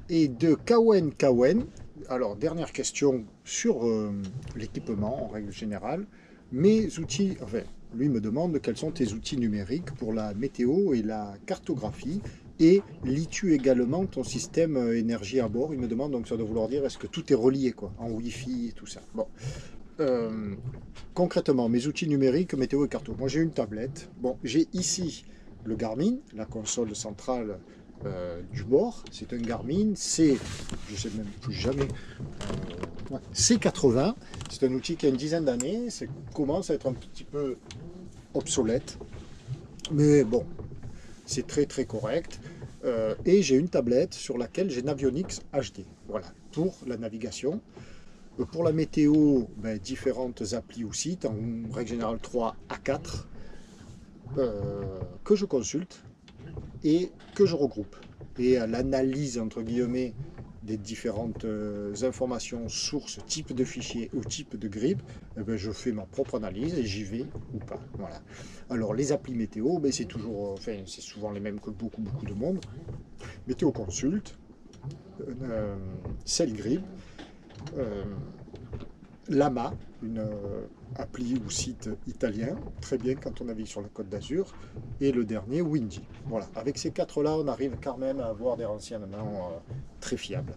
et de Kawen Kawen. Alors, dernière question sur l'équipement en règle générale. Mes outils, enfin, lui me demande quels sont tes outils numériques pour la météo et la cartographie. Et lis-tu également ton système énergie à bord? Il me demande, donc ça doit vouloir dire est-ce que tout est relié, quoi, en Wi-Fi et tout ça. Bon. Euh, Concrètement, mes outils numériques, météo et carto. Moi, j'ai une tablette. Bon, j'ai ici le Garmin, la console centrale du bord. C'est un Garmin C, je sais même plus jamais, ouais, C80. C'est un outil qui a une dizaine d'années. Ça commence à être un petit peu obsolète. Mais bon, c'est très très correct. Et j'ai une tablette sur laquelle j'ai Navionics HD. Voilà, pour la navigation. Pour la météo, ben, différentes applis ou sites, en règle générale 3 à 4, que je consulte et que je regroupe. Et à l'analyse, entre guillemets, des différentes informations, sources, type de fichier ou type de grille, eh ben, je fais ma propre analyse et j'y vais ou pas. Voilà. Alors les applis météo, ben, c'est toujours, enfin, c'est souvent les mêmes que beaucoup de monde. Météo Consult, Cellgrid, euh, Lama, une appli ou site italien, très bien quand on navigue sur la Côte d'Azur, et le dernier, Windy. Voilà, avec ces quatre-là, on arrive quand même à avoir des renseignements très fiables.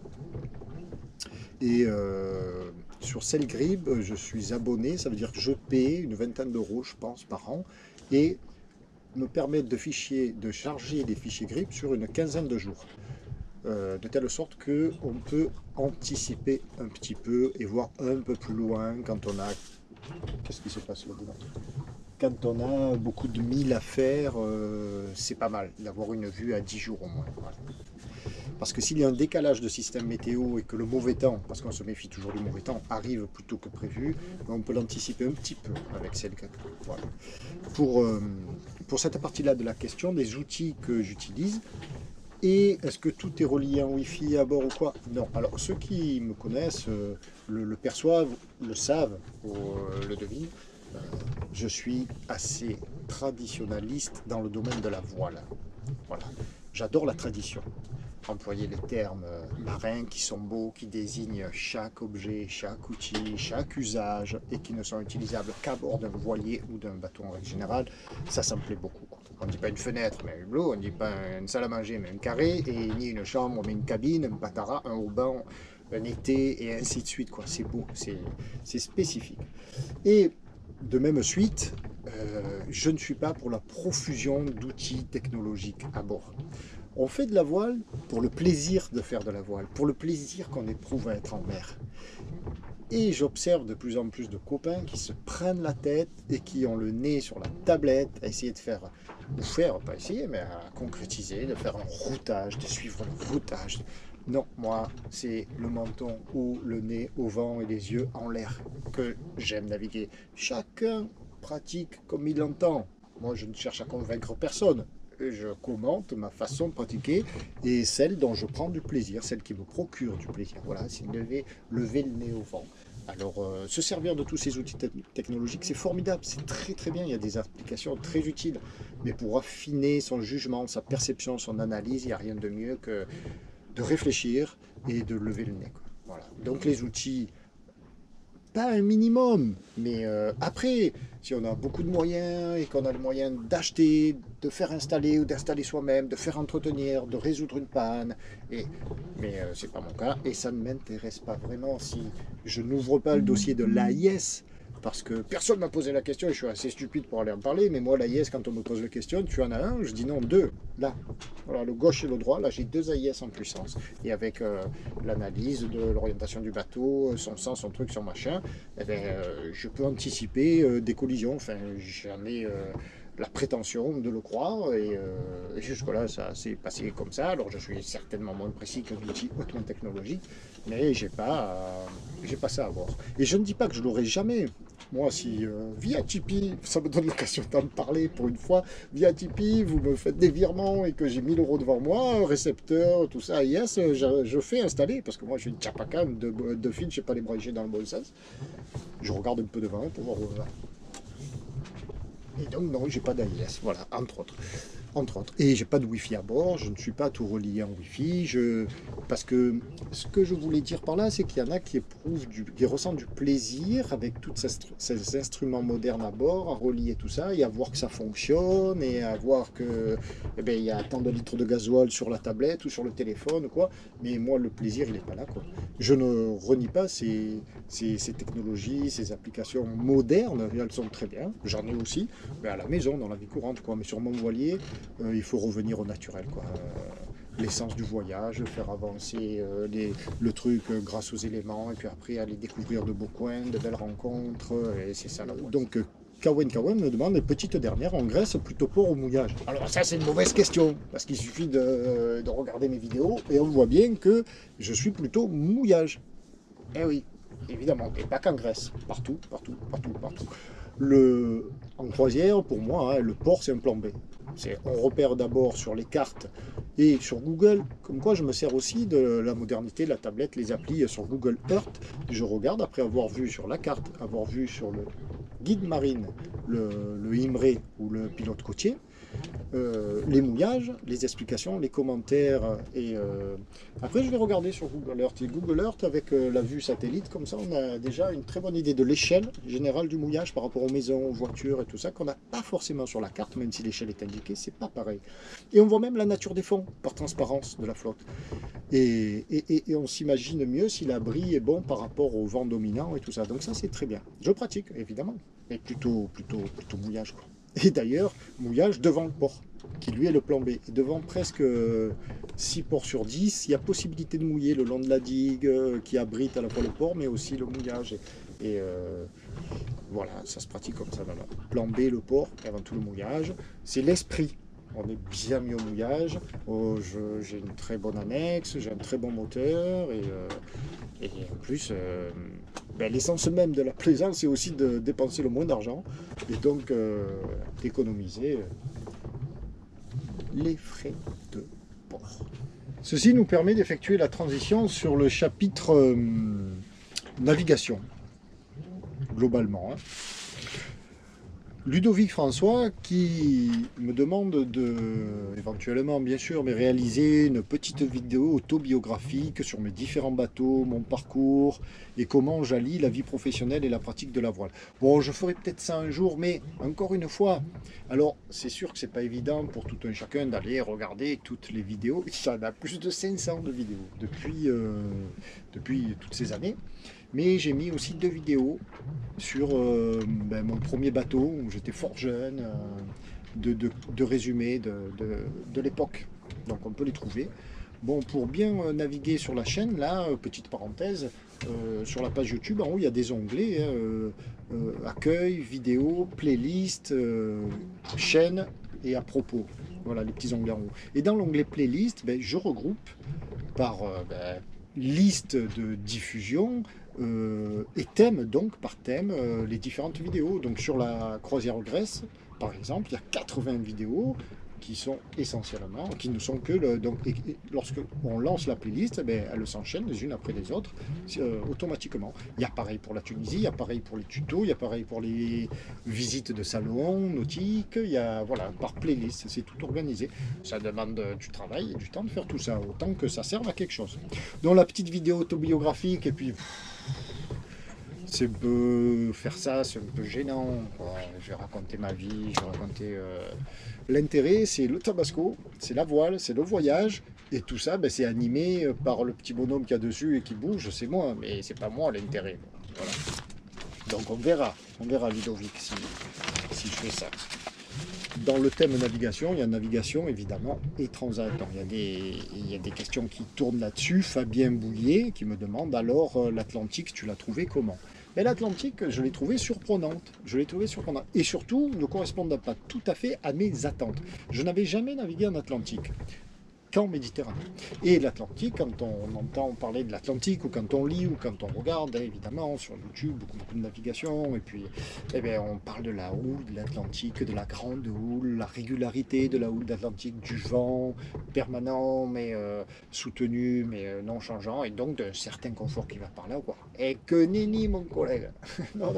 Et sur Cellgrib, je suis abonné, ça veut dire que je paie une vingtaine d'euros, je pense, par an, et me permettent de charger des fichiers Grip sur une quinzaine de jours. De telle sorte qu'on peut anticiper un petit peu et voir un peu plus loin quand on a... Qu'est-ce qui se passe là-dedans? Quand on a beaucoup de milles à faire, c'est pas mal d'avoir une vue à 10 jours au moins. Voilà. Parce que s'il y a un décalage de système météo et que le mauvais temps, parce qu'on se méfie toujours du mauvais temps, arrive plus tôt que prévu, on peut l'anticiper un petit peu avec celle-là. Voilà. Pour cette partie-là de la question, des outils que j'utilise, et est-ce que tout est relié en Wi-Fi à bord ou quoi? Non. Alors, ceux qui me connaissent le perçoivent, le savent, ou le devinent. Euh, je suis assez traditionnaliste dans le domaine de la voile. Voilà. J'adore la tradition. Employer les termes marins qui sont beaux, qui désignent chaque objet, chaque outil, chaque usage et qui ne sont utilisables qu'à bord d'un voilier ou d'un bateau en règle générale, ça me plaît beaucoup. On ne dit pas une fenêtre, mais un hublot, on ne dit pas une salle à manger, mais un carré, et ni une chambre, mais une cabine, un batara, un haut-bain, un été, et ainsi de suite. C'est beau, c'est spécifique. Et de même suite, je ne suis pas pour la profusion d'outils technologiques à bord. On fait de la voile pour le plaisir de faire de la voile, pour le plaisir qu'on éprouve à être en mer. Et j'observe de plus en plus de copains qui se prennent la tête et qui ont le nez sur la tablette à essayer de faire, ou faire, pas essayer, mais à concrétiser, de faire un routage, de suivre le routage. Non, moi, c'est le menton ou le nez au vent et les yeux en l'air que j'aime naviguer. Chacun pratique comme il l'entend. Moi, je ne cherche à convaincre personne. Je commente ma façon de pratiquer et celle dont je prends du plaisir, celle qui me procure du plaisir. Voilà, c'est lever le nez au vent. Alors, se servir de tous ces outils technologiques, c'est formidable, c'est très très bien, il y a des applications très utiles. Mais pour affiner son jugement, sa perception, son analyse, il n'y a rien de mieux que de réfléchir et de lever le nez. Quoi. Voilà. Donc les outils, pas un minimum, mais après, si on a beaucoup de moyens et qu'on a le moyen d'acheter, de faire installer ou d'installer soi-même, de faire entretenir, de résoudre une panne, mais c'est pas mon cas et ça ne m'intéresse pas vraiment si je n'ouvre pas le dossier de l'AIS. Parce que personne ne m'a posé la question et je suis assez stupide pour aller en parler. Mais moi, l'AIS, quand on me pose la question, tu en as un? Je dis non, deux. Là, voilà, le gauche et le droit, là j'ai deux AIS en puissance. Et avec l'analyse de l'orientation du bateau, son sens, son truc, son machin, eh ben, je peux anticiper des collisions. Enfin, j'en ai la prétention de le croire. Et jusque-là, ça s'est passé comme ça. Alors je suis certainement moins précis qu'un outil hautement technologique, mais j'ai pas ça à voir. Et je ne dis pas que je l'aurai jamais. Moi, si via Tipeee, ça me donne l'occasion d'en parler pour une fois, via Tipeee, vous me faites des virements et que j'ai 1000 euros devant moi, récepteur, tout ça, yes, je fais installer, parce que moi, j'ai une chapacane de fil, je ne sais pas les brancher dans le bon sens. Je regarde un peu devant pour voir où on va. Et donc, non, j'ai pas d'AIS, voilà, entre autres. Entre autres. Et j'ai pas de Wi-Fi à bord, je ne suis pas tout relié en Wi-Fi. Parce que ce que je voulais dire par là, c'est qu'il y en a qui qui ressentent du plaisir avec tous ces instruments modernes à bord, à relier tout ça, et à voir que ça fonctionne, et à voir que eh ben, il y a tant de litres de gasoil sur la tablette ou sur le téléphone, quoi. Mais moi, le plaisir, il n'est pas là, quoi. Je ne renie pas ces technologies, ces applications modernes, elles sont très bien. J'en ai aussi, mais à la maison, dans la vie courante, quoi. Mais sur mon voilier, il faut revenir au naturel, quoi. L'essence du voyage, faire avancer le truc grâce aux éléments, et puis après aller découvrir de beaux coins, de belles rencontres, et c'est ça. Là. Donc, Kawen Kawen me demande, petite dernière, en Grèce, plutôt port au mouillage. Alors ça, c'est une mauvaise question, parce qu'il suffit de regarder mes vidéos, et on voit bien que je suis plutôt mouillage. Eh oui, évidemment, et pas qu'en Grèce, partout, partout, partout, partout. En croisière, pour moi, hein, le port, c'est un plan B. On repère d'abord sur les cartes et sur Google, comme quoi je me sers aussi de la modernité, la tablette, les applis sur Google Earth. Je regarde après avoir vu sur la carte, avoir vu sur le guide marine, le IMRE ou le pilote côtier, les mouillages, les explications, les commentaires. Et après, je vais regarder sur Google Earth. Et Google Earth, avec la vue satellite, comme ça, on a déjà une très bonne idée de l'échelle générale du mouillage par rapport aux maisons, aux voitures et tout ça, qu'on n'a pas forcément sur la carte, même si l'échelle est indiquée, c'est pas pareil. Et on voit même la nature des fonds par transparence de la flotte. Et on s'imagine mieux si l'abri est bon par rapport au vent dominant et tout ça. Donc ça, c'est très bien. Je pratique, évidemment, mais plutôt mouillage, quoi. Et d'ailleurs, mouillage devant le port, qui lui est le plan B. Et devant presque 6 ports sur 10, il y a possibilité de mouiller le long de la digue qui abrite à la fois le port, mais aussi le mouillage. Et voilà, ça se pratique comme ça. Voilà. Plan B, le port, et avant tout le mouillage. C'est l'esprit. On est bien mieux au mouillage. Oh, j'ai une très bonne annexe, j'ai un très bon moteur. Et en plus, ben, l'essence même de la plaisance, c'est aussi de dépenser le moins d'argent. Et donc d'économiser les frais de port. Ceci nous permet d'effectuer la transition sur le chapitre navigation, globalement. Hein. Ludovic François qui me demande de, éventuellement bien sûr, mais réaliser une petite vidéo autobiographique sur mes différents bateaux, mon parcours et comment j'allie la vie professionnelle et la pratique de la voile. Bon, je ferai peut-être ça un jour, mais encore une fois, alors c'est sûr que c'est pas évident pour tout un chacun d'aller regarder toutes les vidéos. Il y en a plus de 500 de vidéos depuis toutes ces années. Mais j'ai mis aussi 2 vidéos sur mon premier bateau, où j'étais fort jeune, de résumé de l'époque. Donc on peut les trouver. Bon, pour bien naviguer sur la chaîne, là, petite parenthèse, sur la page YouTube, en haut, il y a des onglets, hein, accueil, vidéo, playlist, chaîne et à propos. Voilà, les petits onglets en haut. Et dans l'onglet playlist, je regroupe par liste de diffusion et thème, donc par thème, les différentes vidéos. Donc sur la croisière Grèce, par exemple, il y a 80 vidéos qui sont essentiellement, qui ne sont que lorsque on lance la playlist, elles s'enchaînent les unes après les autres automatiquement. Il y a pareil pour la Tunisie, il y a pareil pour les tutos, il y a pareil pour les visites de salons nautiques, il y a voilà par playlist, c'est tout organisé. Ça demande du travail et du temps de faire tout ça, autant que ça serve à quelque chose. Donc la petite vidéo autobiographique et puis c'est un peu faire ça, c'est un peu gênant. Quoi. Je vais raconter ma vie, je vais raconter. L'intérêt, c'est le tabasco, c'est la voile, c'est le voyage, et tout ça, c'est animé par le petit bonhomme qu'il y a dessus et qui bouge, c'est moi, mais c'est pas moi l'intérêt. Voilà. Donc on verra Ludovic si je fais ça. Dans le thème navigation, il y a navigation évidemment et transat. Donc, il y a des questions qui tournent là-dessus. Fabien Bouillet qui me demande alors l'Atlantique, tu l'as trouvé comment? Mais l'Atlantique, je l'ai trouvé surprenante. Et surtout, ne correspondant pas tout à fait à mes attentes. Je n'avais jamais navigué en Atlantique qu'en Méditerranée. Et l'Atlantique, quand on entend parler de l'Atlantique, ou quand on lit, ou quand on regarde, évidemment, sur YouTube, beaucoup de navigation, et puis on parle de la houle de l'Atlantique, de la grande houle, la régularité de la houle d'Atlantique, du vent permanent, mais soutenu, mais non changeant, et donc d'un certain confort qui va par là, quoi. Et que nenni, mon collègue. Non.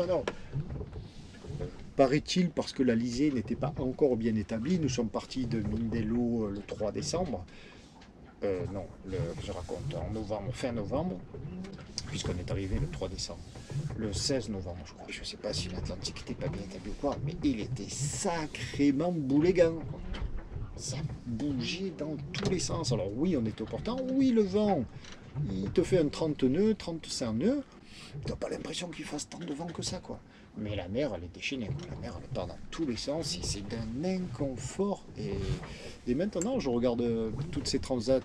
paraît-il, parce que la lisée n'était pas encore bien établie, nous sommes partis de Mindelo le 3 décembre. Non, je raconte, en novembre, fin novembre, puisqu'on est arrivé le 3 décembre. Le 16 novembre, je crois. Je ne sais pas si l'Atlantique n'était pas bien établi ou quoi, mais il était sacrément bouléguant. Ça bougeait dans tous les sens. Alors oui, on était au portant, oui, le vent, il te fait un 30 nœuds, 35 nœuds, tu n'as pas l'impression qu'il fasse tant de vent que ça, quoi. Mais la mer, elle est déchaînée, quoi. La mer, elle part dans tous les sens, et c'est d'un inconfort. Et maintenant, je regarde toutes ces transats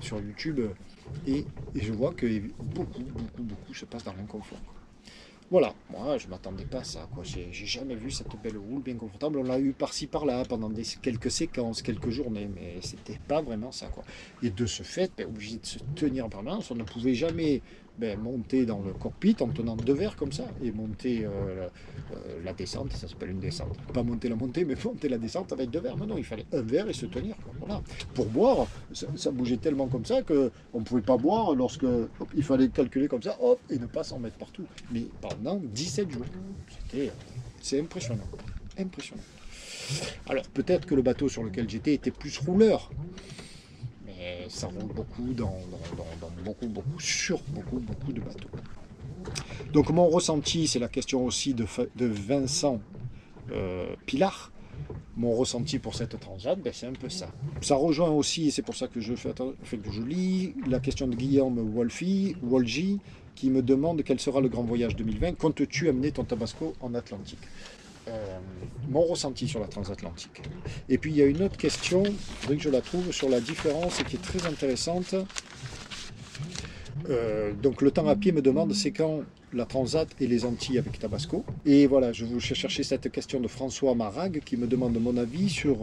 sur YouTube, et je vois que beaucoup se passe dans l'inconfort. Voilà, moi je m'attendais pas à ça, quoi. J'ai jamais vu cette belle houle bien confortable. On l'a eu par-ci par-là pendant quelques séquences, quelques journées, mais c'était pas vraiment ça, quoi. Et de ce fait, obligé de se tenir en permanence, on ne pouvait jamais monter dans le cockpit en tenant 2 verres comme ça et monter la descente, ça s'appelle une descente. Pas monter la montée, mais monter la descente avec 2 verres. Non, il fallait un verre et se tenir, quoi. Voilà. Pour boire, ça bougeait tellement comme ça qu'on ne pouvait pas boire lorsque il fallait calculer comme ça, hop, et ne pas s'en mettre partout. Mais pendant 17 jours. C'est impressionnant. Impressionnant. Alors peut-être que le bateau sur lequel j'étais était plus rouleur. Mais ça roule beaucoup sur beaucoup de bateaux. Donc mon ressenti, c'est la question aussi de Vincent Pilar. Mon ressenti pour cette transat, c'est un peu ça. Ça rejoint aussi, et c'est pour ça que je lis, la question de Guillaume Wolji, qui me demande quel sera le grand voyage 2020. Comptes-tu amener ton Tabasco en Atlantique? Mon ressenti sur la transatlantique. Et puis il y a une autre question, il faudrait que je la trouve, sur la différence qui est très intéressante. Donc le temps à pied me demande c'est quand la transat et les Antilles avec Tabasco. Et voilà, je vous chercher cette question de François Marag qui me demande mon avis sur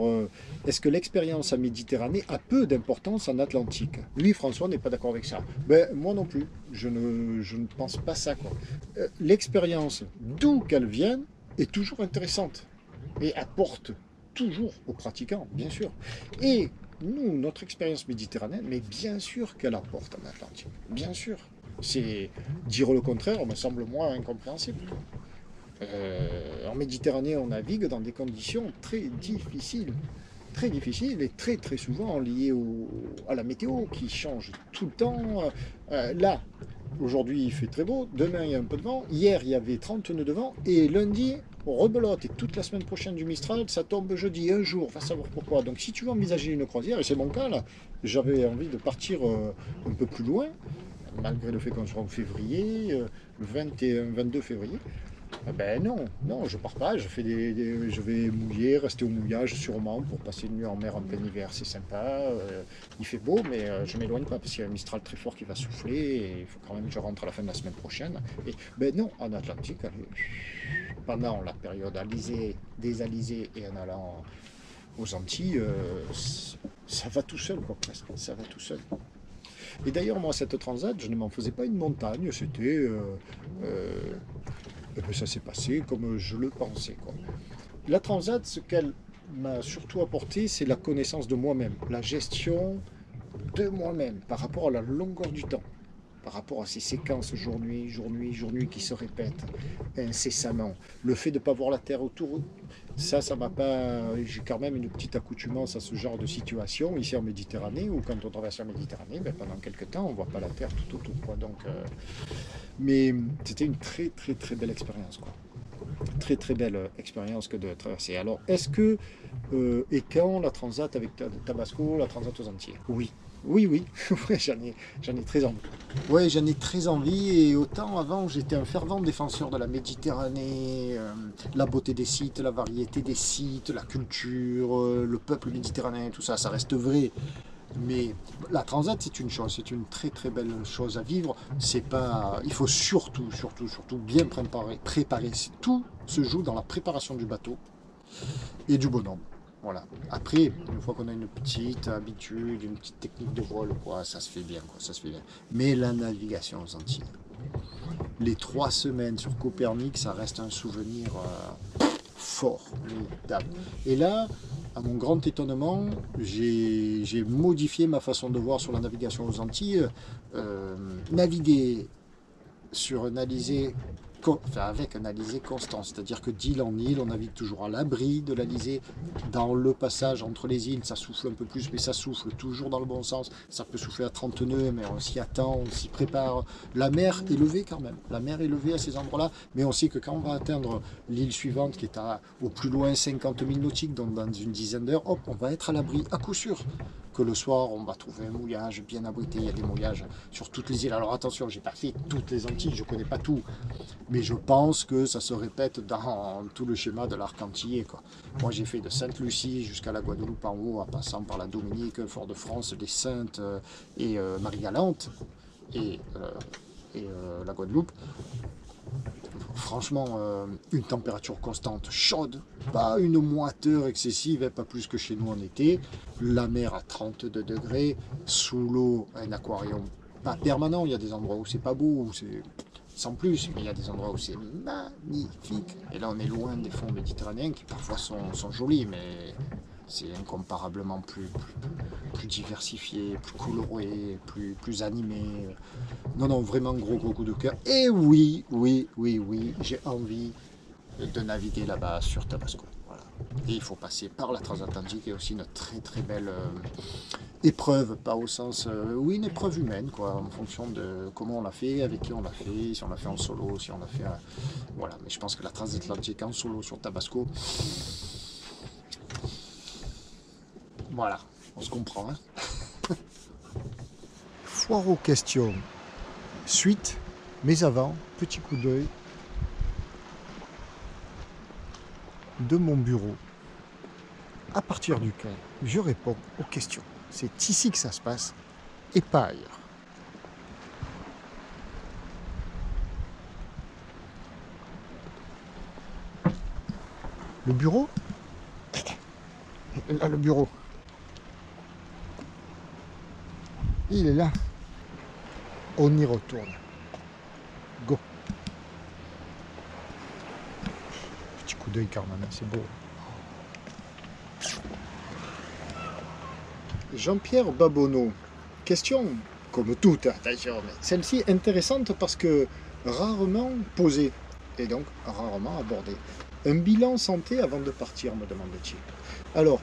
est-ce que l'expérience en Méditerranée a peu d'importance en Atlantique. Lui, François, n'est pas d'accord avec ça. Moi non plus, je ne pense pas ça, quoi. L'expérience, d'où qu'elle vienne, est toujours intéressante et apporte toujours aux pratiquants, bien sûr. Et nous, notre expérience méditerranéenne, mais bien sûr qu'elle apporte en Atlantique, bien sûr. C'est dire le contraire me semble moins incompréhensible. En Méditerranée, on navigue dans des conditions très difficiles et très souvent liées à la météo qui change tout le temps. Là, aujourd'hui, il fait très beau, demain, il y a un peu de vent, hier, il y avait 30 nœuds de vent, et lundi, on rebelote, et toute la semaine prochaine du Mistral, ça tombe jeudi, un jour, va savoir pourquoi. Donc si tu veux envisager une croisière, et c'est mon cas là, j'avais envie de partir un peu plus loin, malgré le fait qu'on soit en février, le 21-22 février. Non, je pars pas, je vais mouiller, rester au mouillage sûrement pour passer une nuit en mer en plein hiver, c'est sympa, il fait beau, mais je m'éloigne pas parce qu'il y a un Mistral très fort qui va souffler et il faut quand même que je rentre à la fin de la semaine prochaine. Et non, en Atlantique, pendant la période des alizés et en allant aux Antilles, ça va tout seul, quoi, presque, ça va tout seul. Et d'ailleurs, moi, cette transat, je ne m'en faisais pas une montagne, c'était... ça s'est passé comme je le pensais, quoi. La transat, ce qu'elle m'a surtout apporté, c'est la connaissance de moi-même, la gestion de moi-même par rapport à la longueur du temps, par rapport à ces séquences jour-nuit qui se répètent incessamment. Le fait de ne pas voir la Terre autour, ça m'a pas... J'ai quand même une petite accoutumance à ce genre de situation ici en Méditerranée, où quand on traverse la Méditerranée, pendant quelques temps, on ne voit pas la Terre tout autour, quoi. Donc, mais c'était une très belle expérience, quoi. Très belle expérience que de traverser. Alors, est-ce que et quand la transat avec Tabasco, la transat aux Antilles? Oui. Ouais, j'en ai très envie. Ouais, j'en ai très envie, et autant avant j'étais un fervent défenseur de la Méditerranée, la beauté des sites, la variété des sites, la culture, le peuple méditerranéen, tout ça, ça reste vrai. Mais la transat, c'est une chose, c'est une très belle chose à vivre. C'est pas, il faut surtout bien préparer. Tout se joue dans la préparation du bateau et du bonhomme. Voilà. Après, une fois qu'on a une petite habitude, une petite technique de vol, quoi, ça se fait bien, quoi, ça se fait bien. Mais la navigation aux Antilles, les 3 semaines sur Copernic, ça reste un souvenir formidable. Et là, à mon grand étonnement, j'ai modifié ma façon de voir sur la navigation aux Antilles. Naviguer sur un alizé enfin, avec un alizé constant, c'est-à-dire que d'île en île, on navigue toujours à l'abri de l'alizé. Dans le passage entre les îles, ça souffle un peu plus, mais ça souffle toujours dans le bon sens. Ça peut souffler à 30 nœuds, mais on s'y attend, on s'y prépare. La mer est levée quand même, la mer est levée à ces endroits-là, mais on sait que quand on va atteindre l'île suivante, qui est au plus loin 50 000 nautiques, donc dans une dizaine d'heures, hop, on va être à l'abri, à coup sûr. Que le soir, on va trouver un mouillage bien abrité. Il y a des mouillages sur toutes les îles. Alors attention, j'ai pas fait toutes les Antilles, je connais pas tout, mais je pense que ça se répète dans tout le schéma de l'arc antillais, quoi. Moi, j'ai fait de Sainte-Lucie jusqu'à la Guadeloupe en haut, en passant par la Dominique, Fort-de-France, les Saintes et Marie-Galante et la Guadeloupe. Franchement, une température constante chaude, pas une moiteur excessive, pas plus que chez nous en été. La mer à 32 degrés, sous l'eau, un aquarium pas permanent. Il y a des endroits où c'est pas beau, où c'est sans plus, mais il y a des endroits où c'est magnifique. Et là, on est loin des fonds méditerranéens qui parfois sont jolis, mais c'est incomparablement plus diversifié, plus coloré, plus animé. Non, non, vraiment gros coup de cœur. Et oui, j'ai envie de naviguer là-bas sur Tabasco. Voilà. Et il faut passer par la transatlantique, qui est aussi une très belle épreuve, pas au sens, oui, une épreuve humaine, quoi, en fonction de comment on l'a fait, avec qui on l'a fait, si on l'a fait en solo, si on l'a fait, voilà. Mais je pense que la transatlantique en solo sur Tabasco, voilà, on se comprend, hein. Foire aux questions. Suite, mais avant, petit coup d'œil de mon bureau, à partir duquel je réponds aux questions. C'est ici que ça se passe, et pas ailleurs. Le bureau? Là, le bureau. Il est là. On y retourne. Go. Petit coup d'œil quand même, c'est beau. Jean-Pierre Babonneau. Question, comme toute, attention, mais celle-ci intéressante parce que rarement posée et donc rarement abordée. Un bilan santé avant de partir, me demande-t-il. Alors,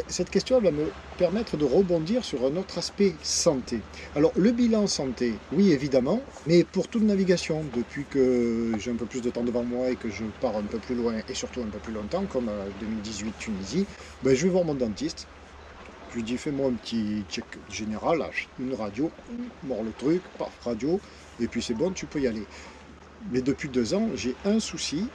cette question va me permettre de rebondir sur un autre aspect santé. Alors, le bilan santé, oui, évidemment, mais pour toute navigation, depuis que j'ai un peu plus de temps devant moi et que je pars un peu plus loin et surtout un peu plus longtemps, comme 2018 Tunisie, je vais voir mon dentiste. Je lui dis, fais-moi un petit check général, une radio, mord le truc, paf, radio, et puis c'est bon, tu peux y aller. Mais depuis 2 ans, j'ai un souci,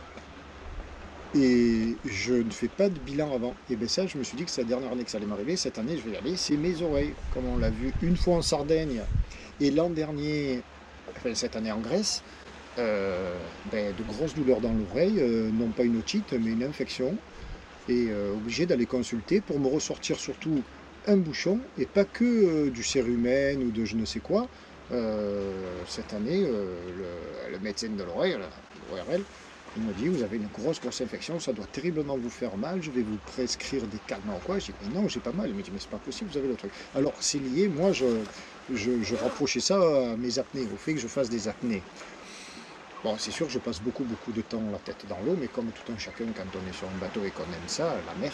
et je ne fais pas de bilan avant. Et bien ça, je me suis dit que c'est la dernière année que ça allait m'arriver. Cette année, je vais y aller. C'est mes oreilles, comme on l'a vu une fois en Sardaigne. Et l'an dernier, enfin cette année en Grèce, de grosses douleurs dans l'oreille, non pas une otite, mais une infection. Et obligé d'aller consulter pour me ressortir surtout un bouchon, et pas que du cérumen ou de je ne sais quoi. Cette année, le médecin de l'oreille, l'ORL, il m'a dit, vous avez une grosse infection, ça doit terriblement vous faire mal, je vais vous prescrire des calmants ou quoi. J'ai dit, mais non, j'ai pas mal. Il m'a dit, mais c'est pas possible, vous avez le truc. Alors, c'est lié, moi, je rapprochais ça à mes apnées, au fait que je fasse des apnées. Bon, c'est sûr que je passe beaucoup de temps la tête dans l'eau, mais comme tout un chacun, quand on est sur un bateau et qu'on aime ça, la mer.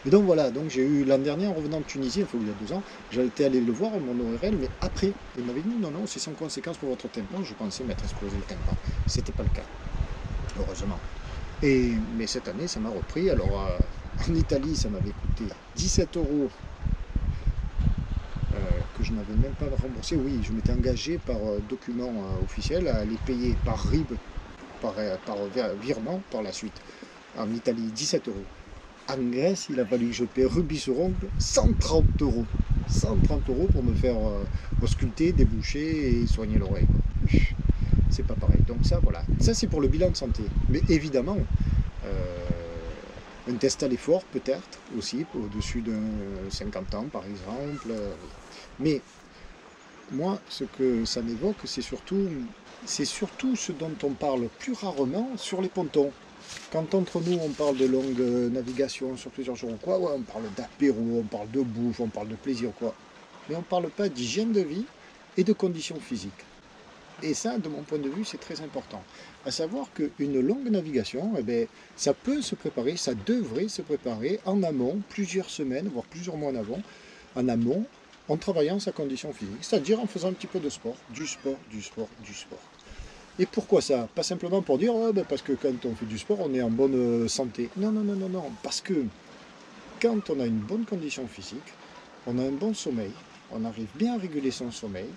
Et donc voilà, donc j'ai eu l'an dernier, en revenant de Tunisie, il y a 2 ans, j'étais allé le voir, mon ORL, mais après. Il m'avait dit, non, c'est sans conséquence pour votre tympan. Je pensais m'être explosé le tympan. C'était pas le cas. Heureusement. Mais cette année, ça m'a repris. Alors, en Italie, ça m'avait coûté 17 € que je n'avais même pas remboursé. Oui, je m'étais engagé par document officiel à les payer par RIB, par virement par la suite. En Italie, 17 €. En Grèce, il a fallu que je paie rubis sur ongle 130 €. 130 € pour me faire ausculter, déboucher et soigner l'oreille. C'est pas pareil. Donc ça, voilà. Ça, c'est pour le bilan de santé. Mais évidemment, un test à l'effort, peut-être, aussi, au-dessus de 50 ans, par exemple. Mais moi, ce que ça m'évoque, c'est surtout ce dont on parle plus rarement sur les pontons. Quand entre nous, on parle de longue navigation sur plusieurs jours, quoi, ouais, on parle d'apéro, on parle de bouffe, on parle de plaisir, quoi. Mais on ne parle pas d'hygiène de vie et de conditions physiques. Et ça, de mon point de vue, c'est très important. À savoir qu'une longue navigation, eh bien, ça peut se préparer, ça devrait se préparer en amont, plusieurs semaines, voire plusieurs mois en amont, en travaillant sa condition physique. C'est-à-dire en faisant un petit peu de sport, du sport, du sport, du sport. Et pourquoi ça? Pas simplement pour dire, oh, ben, parce que quand on fait du sport, on est en bonne santé. Non, non, non, non, non. Parce que quand on a une bonne condition physique, on a un bon sommeil, on arrive bien à réguler son sommeil,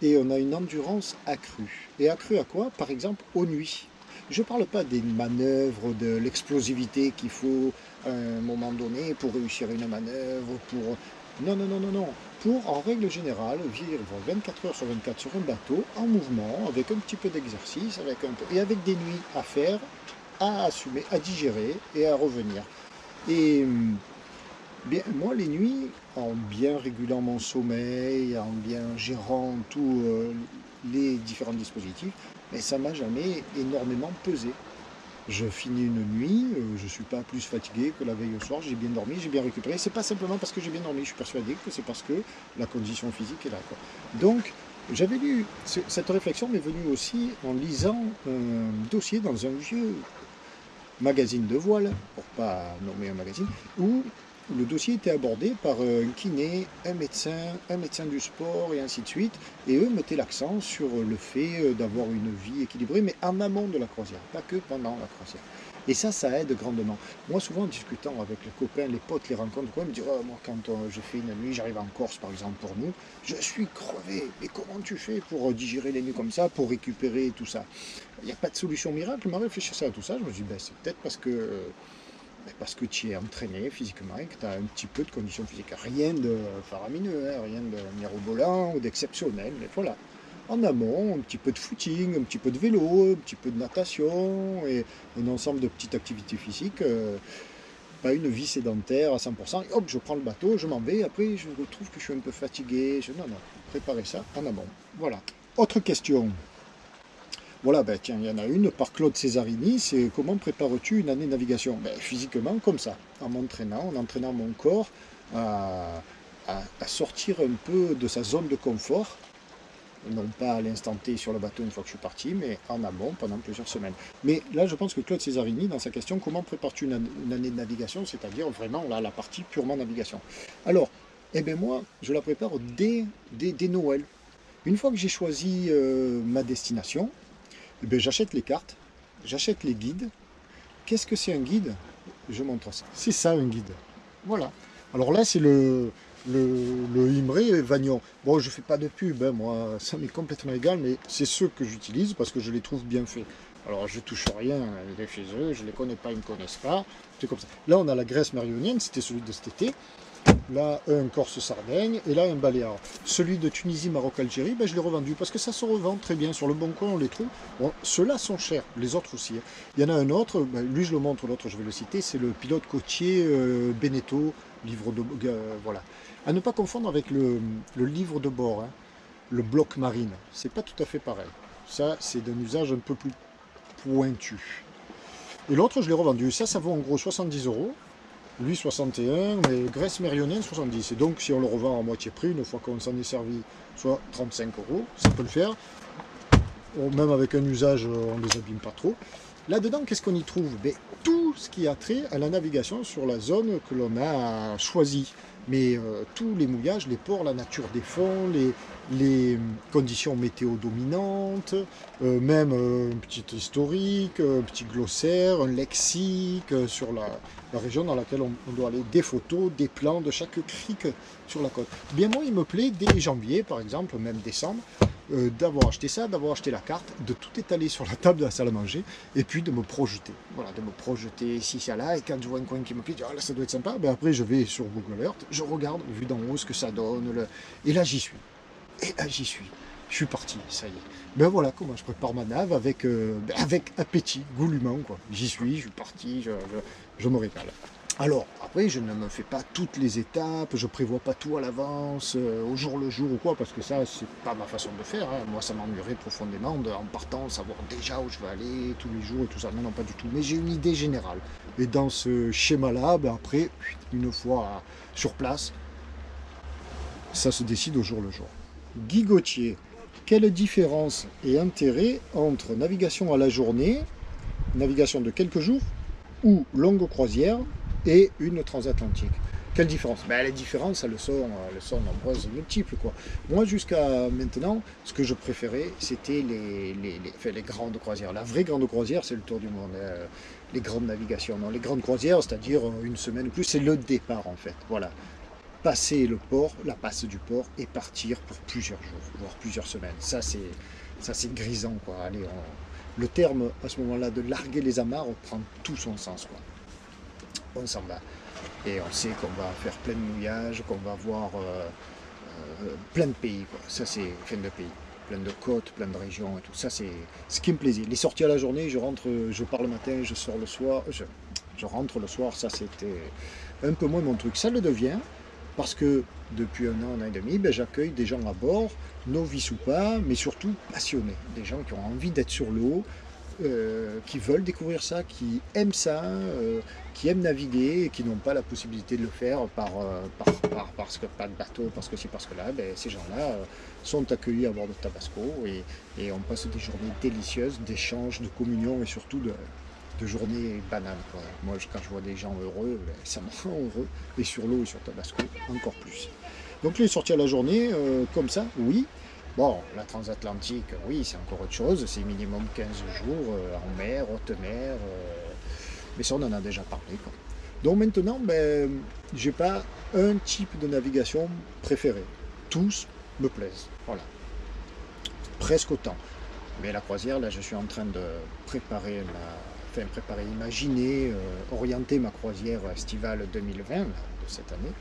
et on a une endurance accrue. Et accrue à quoi? Par exemple, aux nuits. Je ne parle pas des manœuvres, de l'explosivité qu'il faut à un moment donné pour réussir une manœuvre, pour... Non, non, non, non, non. Pour, en règle générale, vivre 24 heures sur 24 sur un bateau, en mouvement, avec un petit peu d'exercice, et avec des nuits à faire, à assumer, à digérer et à revenir. Et bien, moi, les nuits, en bien régulant mon sommeil, en bien gérant tous les différents dispositifs, mais ça m'a jamais énormément pesé. Je finis une nuit, je ne suis pas plus fatigué que la veille au soir, j'ai bien dormi, j'ai bien récupéré. C'est pas simplement parce que j'ai bien dormi, je suis persuadé que c'est parce que la condition physique est là, quoi. Donc, j'avais lu, cette réflexion m'est venue aussi en lisant un dossier dans un vieux magazine de voile, pour pas nommer un magazine, où le dossier était abordé par un kiné, un médecin du sport et ainsi de suite, et eux mettaient l'accent sur le fait d'avoir une vie équilibrée, mais en amont de la croisière, pas que pendant la croisière. Et ça aide grandement. Moi, souvent, en discutant avec les copains, les potes, les rencontres, quoi, ils me disent, oh, moi, quand je fais une nuit, j'arrive en Corse, par exemple, pour nous, je suis crevé. Mais comment tu fais pour digérer les nuits comme ça, pour récupérer tout ça? Il n'y a pas de solution miracle. Mais en réfléchissant à tout ça, je me dis, ben, c'est peut-être parce que tu es entraîné physiquement et que tu as un petit peu de condition physique. Rien de faramineux, hein, rien de mirobolant ou d'exceptionnel, mais voilà. En amont, un petit peu de footing, un petit peu de vélo, un petit peu de natation et un ensemble de petites activités physiques. Pas une vie sédentaire à 100%. Et hop, je prends le bateau, je m'en vais. Après, je retrouve que je suis un peu fatigué. Non, non, préparez ça en amont. Voilà. Autre question. Voilà, ben tiens, il y en a une par Claude Cesarini, c'est comment prépares-tu une année de navigation? Ben, physiquement, comme ça, en m'entraînant, en entraînant mon corps à sortir un peu de sa zone de confort, non pas à l'instant T sur le bateau une fois que je suis parti, mais en amont pendant plusieurs semaines. Mais là, je pense que Claude Cesarini, dans sa question, comment prépares-tu une année de navigation, c'est-à-dire vraiment là, la partie purement navigation. Alors, eh bien moi, je la prépare dès Noël. Une fois que j'ai choisi ma destination, eh bien, j'achète les cartes, j'achète les guides. Qu'est-ce que c'est un guide? Je montre ça. C'est ça un guide. Voilà. Alors là, c'est le Imré Vagnon. Bon, je fais pas de pub, hein, moi, ça m'est complètement égal, mais c'est ceux que j'utilise parce que je les trouve bien faits. Alors, je touche rien, il est chez eux, je les connais pas, ils me connaissent pas. C'est comme ça. Là, on a la Grèce méridionale, c'était celui de cet été. Là, un Corse-Sardaigne, et là, un Baléare. Celui de Tunisie, Maroc, Algérie, ben, je l'ai revendu parce que ça se revend très bien. Sur le bon coin, on les trouve. Bon, ceux-là sont chers, les autres aussi. Hein. Il y en a un autre, ben, lui je le montre, l'autre je vais le citer, c'est le pilote côtier Beneteau, livre de... voilà. À ne pas confondre avec le livre de bord, hein, le bloc marine. C'est pas tout à fait pareil. Ça, c'est d'un usage un peu plus pointu. Et l'autre, je l'ai revendu. Ça vaut en gros 70 €. Lui 61, mais Grèce méridionale 70. Et donc si on le revend à moitié prix, une fois qu'on s'en est servi, soit 35 €, ça peut le faire. Même avec un usage, on ne les abîme pas trop. Là-dedans, qu'est-ce qu'on y trouve? Ben, tout ce qui a trait à la navigation sur la zone que l'on a choisie. Mais tous les mouillages, les ports, la nature des fonds, les conditions météo dominantes, même un petit historique, un petit glossaire, un lexique sur la région dans laquelle on doit aller, des photos, des plans de chaque crique sur la côte. Bien moi, il me plaît, dès janvier par exemple, même décembre, d'avoir acheté ça, d'avoir acheté la carte, de tout étaler sur la table de la salle à manger, et puis de me projeter. Voilà, de me projeter ici, ça, là, et quand je vois un coin qui me plaît, je dis, ah là, ça doit être sympa, ben après je vais sur Google Earth, je regarde, vu d'en haut, ce que ça donne, et là j'y suis. Et là j'y suis. Je suis parti, ça y est. Ben voilà comment je prépare ma nave avec appétit, goulûment, quoi. J'y suis, je suis parti, je me régale. Alors, après, je ne me fais pas toutes les étapes, je prévois pas tout à l'avance, au jour le jour ou quoi, parce que ça, c'est pas ma façon de faire. Hein. Moi, ça m'ennuierait profondément en partant, savoir déjà où je vais aller tous les jours et tout ça. Non, non, pas du tout. Mais j'ai une idée générale. Et dans ce schéma-là, ben après, une fois sur place, ça se décide au jour le jour. Guy Gauthier, quelle différence et intérêt entre navigation à la journée, navigation de quelques jours, ou longue croisière, et une transatlantique? Quelle différence? Ben, les différences, elles sont nombreuses et multiples, quoi. Moi, jusqu'à maintenant, ce que je préférais, c'était les grandes croisières. La vraie grande croisière, c'est le tour du monde. Les grandes navigations. Non, les grandes croisières, c'est-à-dire une semaine ou plus, c'est le départ, en fait. Voilà. Passer le port, la passe du port, et partir pour plusieurs jours, voire plusieurs semaines. Ça c'est grisant, quoi. Allez, le terme, à ce moment-là, de larguer les amarres, prend tout son sens, quoi. On s'en va. Et on sait qu'on va faire plein de mouillages, qu'on va voir plein de pays, quoi. Ça, c'est plein de pays, plein de côtes, plein de régions et tout. Ça, c'est ce qui me plaisait. Les sorties à la journée, je rentre, je pars le matin, je sors le soir, je rentre le soir. Ça, c'était un peu moins mon truc. Ça le devient parce que depuis un an et demi, ben, j'accueille des gens à bord, novices ou pas, mais surtout passionnés. Des gens qui ont envie d'être sur l'eau, qui veulent découvrir ça, qui aiment naviguer et qui n'ont pas la possibilité de le faire parce que pas de bateau, parce que ci, parce que là, ben, ces gens-là sont accueillis à bord de Tabasco et on passe des journées délicieuses, d'échanges, de communion et surtout de journées bananes, quoi. Moi, quand je vois des gens heureux, ben, ça me rend heureux, et sur l'eau et sur Tabasco, encore plus. Donc les sorties à la journée, comme ça, oui. Bon, la transatlantique, oui, c'est encore autre chose, c'est minimum 15 jours en mer, haute mer, mais ça on en a déjà parlé, quoi. Donc maintenant, ben, j'ai pas un type de navigation préféré. Tous me plaisent, voilà, presque autant. Mais la croisière, là je suis en train de imaginer, orienter ma croisière estivale 2020, là, de cette année.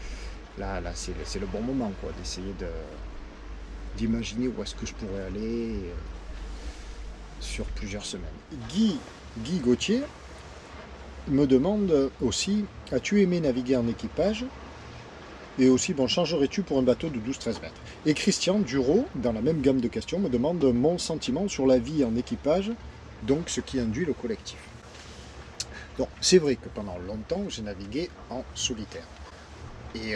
Là c'est le bon moment, quoi, d'essayer d'imaginer où est-ce que je pourrais aller sur plusieurs semaines. Guy Gauthier me demande aussi, as-tu aimé naviguer en équipage? Et aussi, bon, changerais-tu pour un bateau de 12-13 mètres? Et Christian Duro, dans la même gamme de questions, me demande mon sentiment sur la vie en équipage, donc ce qui induit le collectif. Donc, c'est vrai que pendant longtemps, j'ai navigué en solitaire. Et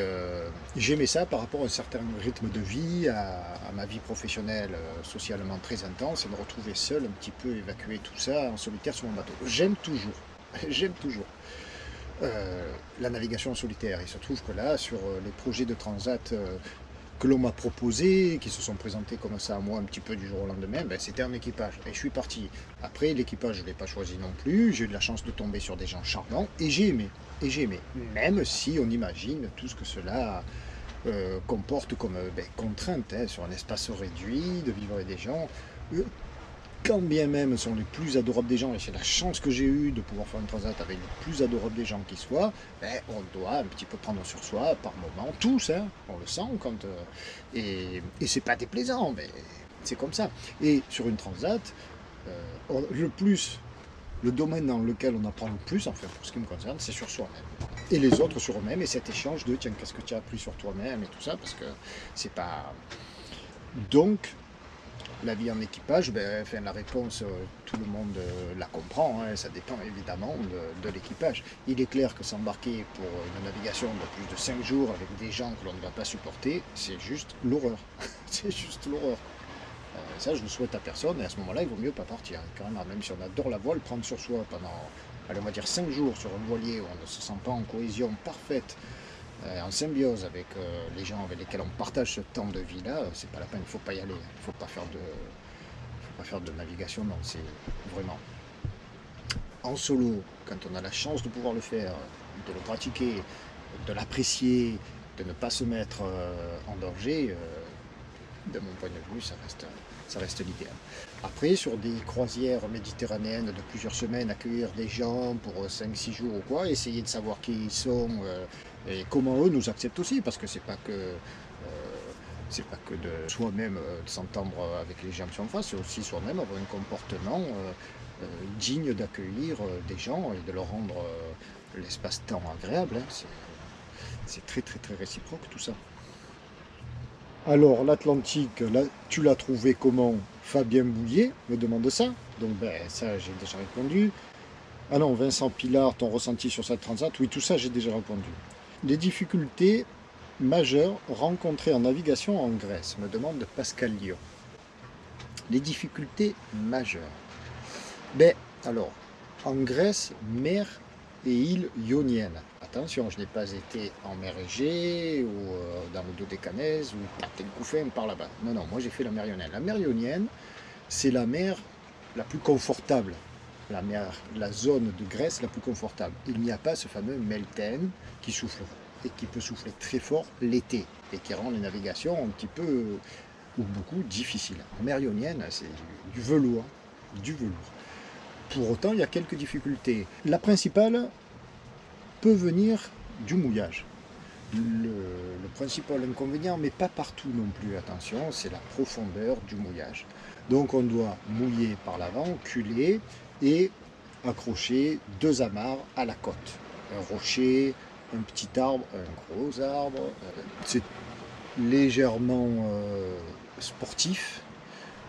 j'aimais ça par rapport à un certain rythme de vie, à ma vie professionnelle socialement très intense, et me retrouver seul, un petit peu évacuer tout ça en solitaire sur mon bateau. J'aime toujours, j'aime toujours la navigation en solitaire. Il se trouve que là, sur les projets de transat que l'on m'a proposés, qui se sont présentés comme ça à moi un petit peu du jour au lendemain, ben, c'était un équipage. Et je suis parti. Après, l'équipage, je ne l'ai pas choisi non plus. J'ai eu de la chance de tomber sur des gens charmants et j'ai aimé. Et j'ai aimé. Même si on imagine tout ce que cela comporte comme contrainte, hein, sur un espace réduit, de vivre avec des gens. Quand bien même sont les plus adorables des gens, et c'est la chance que j'ai eue de pouvoir faire une transat avec les plus adorables des gens qui soient, ben, on doit un petit peu prendre sur soi par moment, tous, hein, on le sent, quand, et c'est pas déplaisant, mais c'est comme ça. Et sur une transat, le domaine dans lequel on apprend le plus, enfin pour ce qui me concerne, c'est sur soi-même. Et les autres sur eux-mêmes, et cet échange de tiens, qu'est-ce que tu as appris sur toi-même et tout ça, parce que c'est pas. Donc, la vie en équipage, ben, enfin, la réponse, tout le monde la comprend, hein, ça dépend évidemment de l'équipage. Il est clair que s'embarquer pour une navigation de plus de 5 jours avec des gens que l'on ne va pas supporter, c'est juste l'horreur. C'est juste l'horreur. Ça, je ne le souhaite à personne, et à ce moment-là, il vaut mieux pas partir. Carrément, même si on adore la voile, prendre sur soi pendant, allez, on va dire 5 jours sur un voilier où on ne se sent pas en cohésion parfaite, en symbiose avec les gens avec lesquels on partage ce temps de vie-là, c'est pas la peine, il ne faut pas y aller. Il ne faut pas faire de navigation, non, c'est vraiment en solo, quand on a la chance de pouvoir le faire, de le pratiquer, de l'apprécier, de ne pas se mettre en danger, de mon point de vue, ça reste l'idéal. Après, sur des croisières méditerranéennes de plusieurs semaines, accueillir des gens pour 5-6 jours ou quoi, essayer de savoir qui ils sont et comment eux nous acceptent aussi, parce que c'est pas que de soi-même de s'entendre avec les gens qui sont en face, c'est aussi soi-même avoir un comportement digne d'accueillir des gens et de leur rendre l'espace-temps agréable, hein. C'est très très très réciproque tout ça. Alors, l'Atlantique, là, tu l'as trouvé comment? Fabien Bouillet me demande ça. Donc, ben, ça, j'ai déjà répondu. Ah non, Vincent Pilard, ton ressenti sur cette transat? Oui, tout ça, j'ai déjà répondu. Les difficultés majeures rencontrées en navigation en Grèce, me demande Pascal Lyon. Les difficultés majeures. Ben, alors, en Grèce, mer et îles ioniennes. Attention, je n'ai pas été en mer Égée ou dans le Dodécanèse ou Tartène-Couffin par là-bas. Non, non, moi j'ai fait la mer ionienne. La mer ionienne, c'est la mer la plus confortable. La zone de Grèce la plus confortable. Il n'y a pas ce fameux Melten qui souffle et qui peut souffler très fort l'été et qui rend les navigations un petit peu ou beaucoup difficiles. En mer ionienne, c'est du velours, du velours. Pour autant, il y a quelques difficultés. La principale peut venir du mouillage. Le principal inconvénient, mais pas partout non plus, attention, c'est la profondeur du mouillage. Donc on doit mouiller par l'avant, culer et accrocher 2 amarres à la côte. Un rocher, un petit arbre, un gros arbre. C'est légèrement sportif.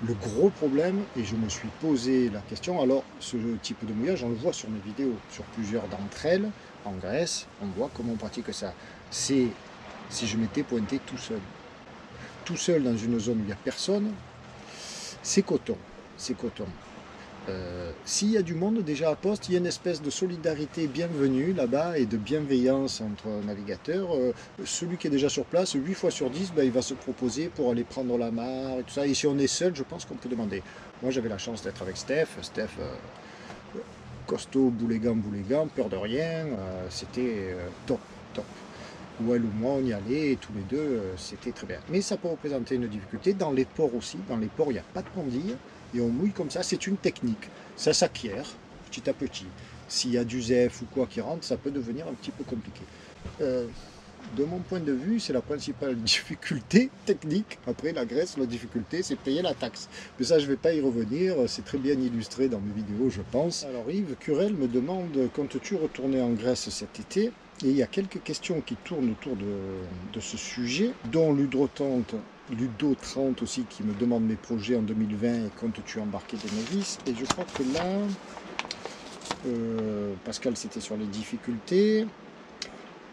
Le gros problème, et je me suis posé la question, alors ce type de mouillage, on le voit sur mes vidéos, sur plusieurs d'entre elles, en Grèce, on voit comment on pratique ça. C'est si je m'étais pointé tout seul dans une zone où il n'y a personne, c'est coton, c'est coton. S'il y a du monde déjà à poste, il y a une espèce de solidarité bienvenue là-bas et de bienveillance entre navigateurs. Celui qui est déjà sur place, 8 fois sur 10, ben, il va se proposer pour aller prendre la mare et tout ça. Et si on est seul, je pense qu'on peut demander. Moi j'avais la chance d'être avec Steph. Steph, costaud, boulégan, peur de rien, c'était top, top. Où elle ou moi on y allait et tous les deux, c'était très bien. Mais ça peut représenter une difficulté dans les ports aussi. Dans les ports, il n'y a pas de pandille. Et on mouille comme ça, c'est une technique. Ça s'acquiert petit à petit. S'il y a du zèf ou quoi qui rentre, ça peut devenir un petit peu compliqué. De mon point de vue, c'est la principale difficulté technique. Après, la Grèce, la difficulté, c'est payer la taxe. Mais ça, je ne vais pas y revenir. C'est très bien illustré dans mes vidéos, je pense. Alors Yves Curel me demande, comptes-tu retourner en Grèce cet été? Et il y a quelques questions qui tournent autour de ce sujet, dont Ludo 30 aussi, qui me demande mes projets en 2020 et comptes-tu embarquer des novices? Et je crois que là, Pascal, c'était sur les difficultés.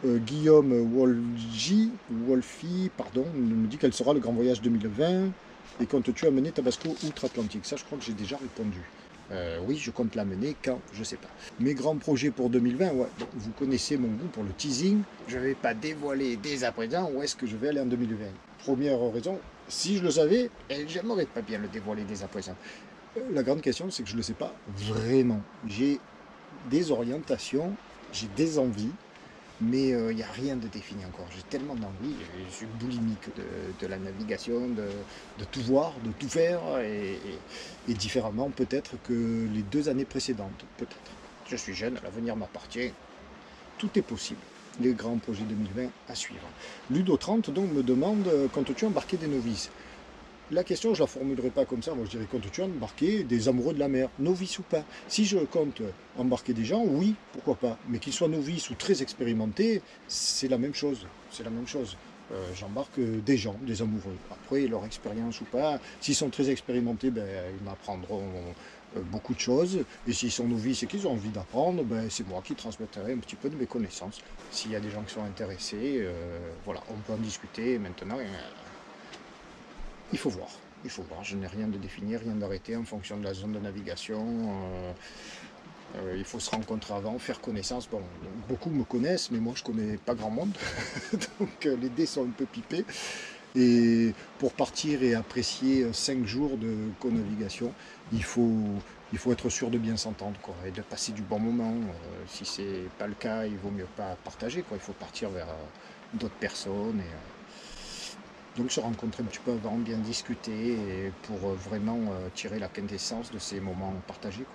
Guillaume Wolfi, pardon, me dit quel sera le grand voyage 2020 et comptes-tu amener Tabasco outre-Atlantique? Ça, je crois que j'ai déjà répondu. Oui, je compte l'amener quand, je ne sais pas. Mes grands projets pour 2020, ouais, bon, vous connaissez mon goût pour le teasing. Je ne vais pas dévoiler dès à présent où est-ce que je vais aller en 2020. Première raison, si je le savais, j'aimerais pas bien le dévoiler dès à présent. La grande question, c'est que je ne le sais pas vraiment. J'ai des orientations, j'ai des envies, mais il n'y a rien de défini encore. J'ai tellement d'envie, je suis boulimique de la navigation, de tout voir, de tout faire, et différemment peut-être que les 2 années précédentes, peut-être. Je suis jeune, l'avenir m'appartient, tout est possible. Les grands projets 2020 à suivre. Ludo 30 donc me demande, comptes-tu embarquer des novices? La question, je ne la formulerai pas comme ça. Moi, je dirais, comptes-tu embarquer des amoureux de la mer, novices ou pas? Si je compte embarquer des gens, oui, pourquoi pas. Mais qu'ils soient novices ou très expérimentés, c'est la même chose. C'est la même chose. J'embarque des gens, des amoureux. Après, leur expérience ou pas, s'ils sont très expérimentés, ben, ils m'apprendront beaucoup de choses. Et s'ils sont novices et qu'ils ont envie d'apprendre, ben, c'est moi qui transmettrai un petit peu de mes connaissances. S'il y a des gens qui sont intéressés, voilà, on peut en discuter maintenant. Il faut voir, je n'ai rien de défini, rien d'arrêté en fonction de la zone de navigation. Il faut se rencontrer avant, faire connaissance. Bon, beaucoup me connaissent, mais moi je connais pas grand monde, donc les dés sont un peu pipés. Et pour partir et apprécier 5 jours de co-navigation, il faut être sûr de bien s'entendre et de passer du bon moment. Si c'est pas le cas, il vaut mieux pas partager, quoi. Il faut partir vers d'autres personnes. Donc se rencontrer un petit peu avant, bien discuter et pour vraiment tirer la quintessence de ces moments partagés.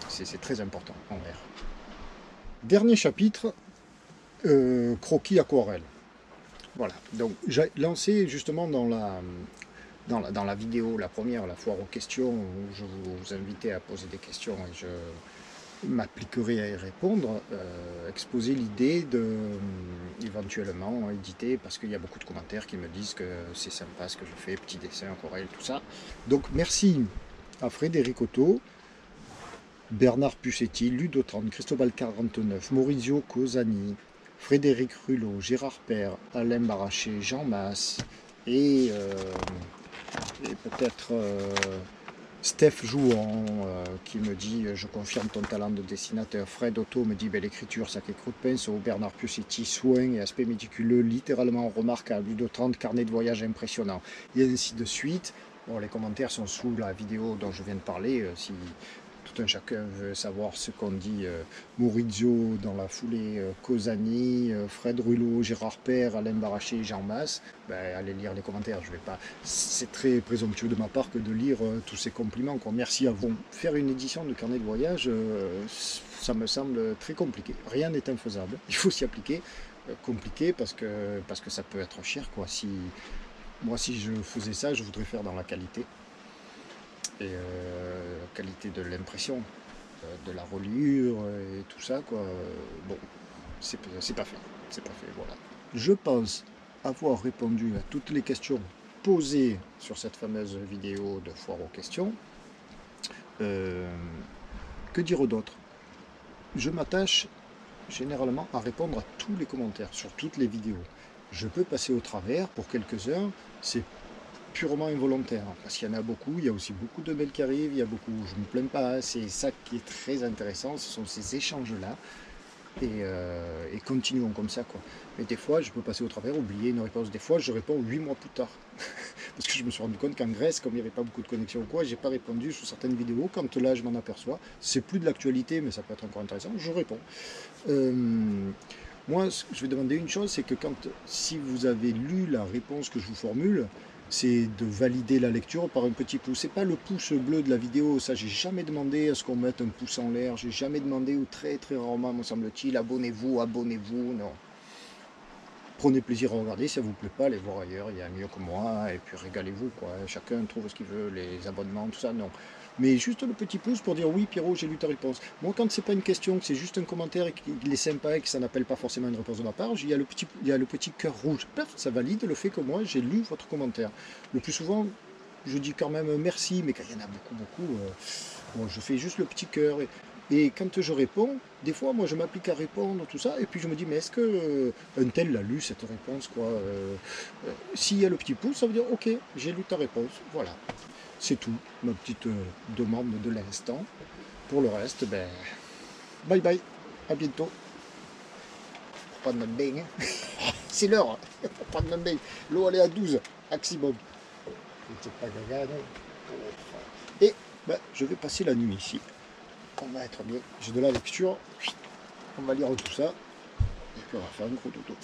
C'est très important en mer. Dernier chapitre, croquis aquarelle. Voilà, donc j'ai lancé justement dans la vidéo, la première, la foire aux questions, où je vous invitais à poser des questions et je m'appliquerai à y répondre, exposer l'idée de éventuellement éditer, parce qu'il y a beaucoup de commentaires qui me disent que c'est sympa ce que je fais, petits dessins, aquarelles, tout ça. Donc merci à Frédéric Otto, Bernard Pussetti, Ludo 30, Cristobal 49, Maurizio Cosani, Frédéric Rulot, Gérard Père, Alain Baraché, Jean Masse et peut-être Steph Jouan qui me dit je confirme ton talent de dessinateur. Fred Otto me dit belle écriture, sacré coup de pinceau. Bernard Pussetti, soin et aspect méticuleux, littéralement remarquable. Ludo 30, carnet de voyage impressionnant. Et ainsi de suite. Bon, les commentaires sont sous la vidéo dont je viens de parler. Si tout un chacun veut savoir ce qu'on dit, Maurizio dans la foulée, Cosani, Fred Rulot, Gérard Père, Alain Baraché, Jean Masse, ben, allez lire les commentaires. Je vais pas. C'est très présomptueux de ma part que de lire tous ces compliments. Quoi. Merci à vous. Faire une édition de carnet de voyage, ça me semble très compliqué. Rien n'est infaisable. Il faut s'y appliquer. Compliqué parce que ça peut être cher. Quoi. Moi, si je faisais ça, je voudrais faire dans la qualité. Et qualité de l'impression, de la reliure et tout ça, quoi. Bon, c'est pas fait. C'est pas fait, voilà. Je pense avoir répondu à toutes les questions posées sur cette fameuse vidéo de foire aux questions. Que dire d'autre? Je m'attache généralement à répondre à tous les commentaires sur toutes les vidéos. Je peux passer au travers pour quelques-uns, c'est purement involontaire, parce qu'il y en a beaucoup, il y a aussi beaucoup de mails qui arrivent, il y a beaucoup, je ne me plains pas, c'est ça qui est très intéressant, ce sont ces échanges-là, et continuons comme ça, quoi. Mais des fois, je peux passer au travers, oublier une réponse, des fois, je réponds 8 mois plus tard, parce que je me suis rendu compte qu'en Grèce, comme il n'y avait pas beaucoup de connexion ou quoi, j'ai pas répondu sur certaines vidéos, quand là, je m'en aperçois, c'est plus de l'actualité, mais ça peut être encore intéressant, je réponds. Moi, je vais demander une chose, c'est que si vous avez lu la réponse que je vous formule, c'est de valider la lecture par un petit pouce. C'est pas le pouce bleu de la vidéo, ça j'ai jamais demandé à ce qu'on mette un pouce en l'air, j'ai jamais demandé, ou très très rarement me semble-t-il, abonnez-vous, non. Prenez plaisir à regarder, si ça vous plaît pas, allez voir ailleurs, il y a mieux que moi, et puis régalez-vous, quoi. Chacun trouve ce qu'il veut, les abonnements, tout ça, non. Mais juste le petit pouce pour dire oui Pierrot, j'ai lu ta réponse. Moi quand c'est pas une question, que c'est juste un commentaire et qu'il est sympa et que ça n'appelle pas forcément une réponse de ma part, il y a le petit cœur rouge. Paf, ça valide le fait que moi j'ai lu votre commentaire. Le plus souvent, je dis quand même merci, mais quand il y en a beaucoup, bon, je fais juste le petit cœur. Et quand je réponds, des fois, moi, je m'applique à répondre, tout ça, et puis je me dis, mais est-ce que un tel l'a lu, cette réponse, quoi s'il y a le petit pouce, ça veut dire, ok, j'ai lu ta réponse, voilà. C'est tout, ma petite demande de l'instant. Pour le reste, ben, bye bye, à bientôt. Pour prendre notre bain, hein. C'est l'heure, hein, pour prendre notre bain. L'eau, elle est à 12, maximum. C'est pas gaga, non. Et ben, je vais passer la nuit ici. On va être bien. J'ai de la lecture. On va lire tout ça. Et puis on va faire un gros dodo.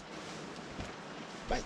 Bye.